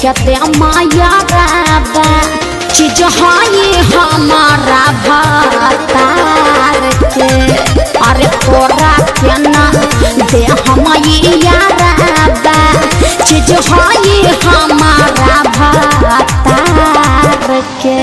ठेकते माया राबा चीज हाई हमारा भातार के अरे तोरा के ना दे हमाया राबा चीज हाई हमारा भातार के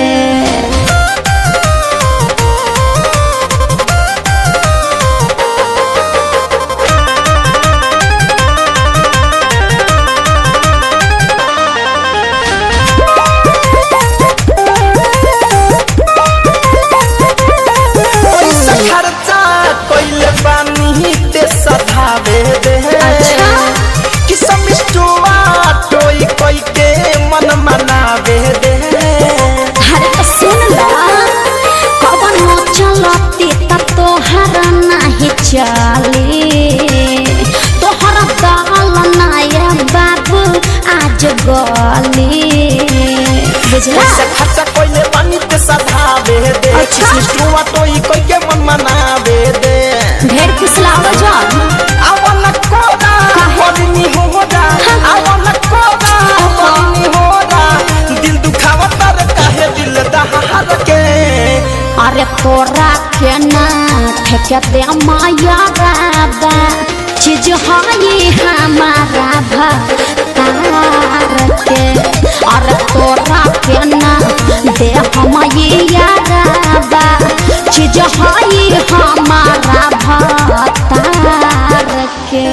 चली तोहरा दाल नाया बाबू आज गली बुझला खर्चा कोइले पानी ते सधावे दे सिस्टुआ तोई कोई के मन मनावे दे ढेर फुसलावा जान आवन कोदा होनी होदा आवन कोदा होनी होदा दिल दुखावा तर काहे दिल दहार के अरे तोरा के ना ठेकते माया राबा चीज हाई हमारा भातार के अरे तोरा के ना दे हमाया राबा चीज हाई हमारा भातार के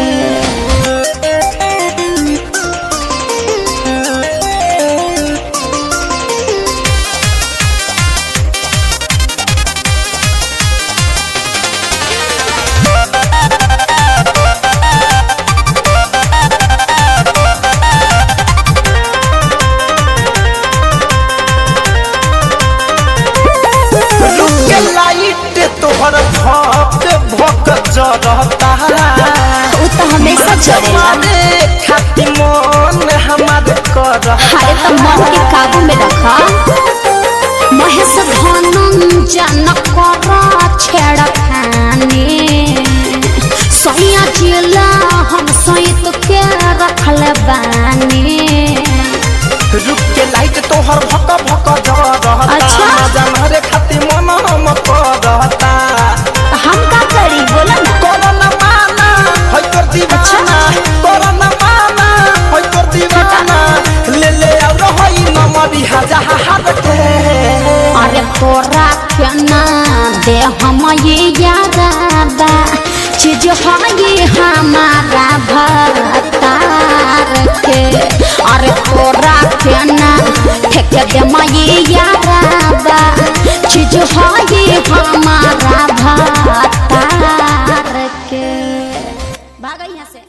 तोहर भक्त भक्त जरता वो तो हमेशा जरेला खाती मन हमार कर अरे तो मन के काबू में रखा महेश धनंजन कर छेड़ खाने सैया जिला हम सहित के रखल बानी रुक के लाइट तोहर भक भक जरता अच्छा जानरे खाती मन हम करता हम का करी बोला ना कोरोना माना होय कर दीवाना कोरोना माना होय कर दीवाना ले ले और होय नमरी हजार के अरे तोरा के ना दे हम ये यादा चीज हाई हमारा भातार के अरे तोरा के ना ठेक दे माये यादा चीज हाई हमारा भातार के भागा यहाँ से।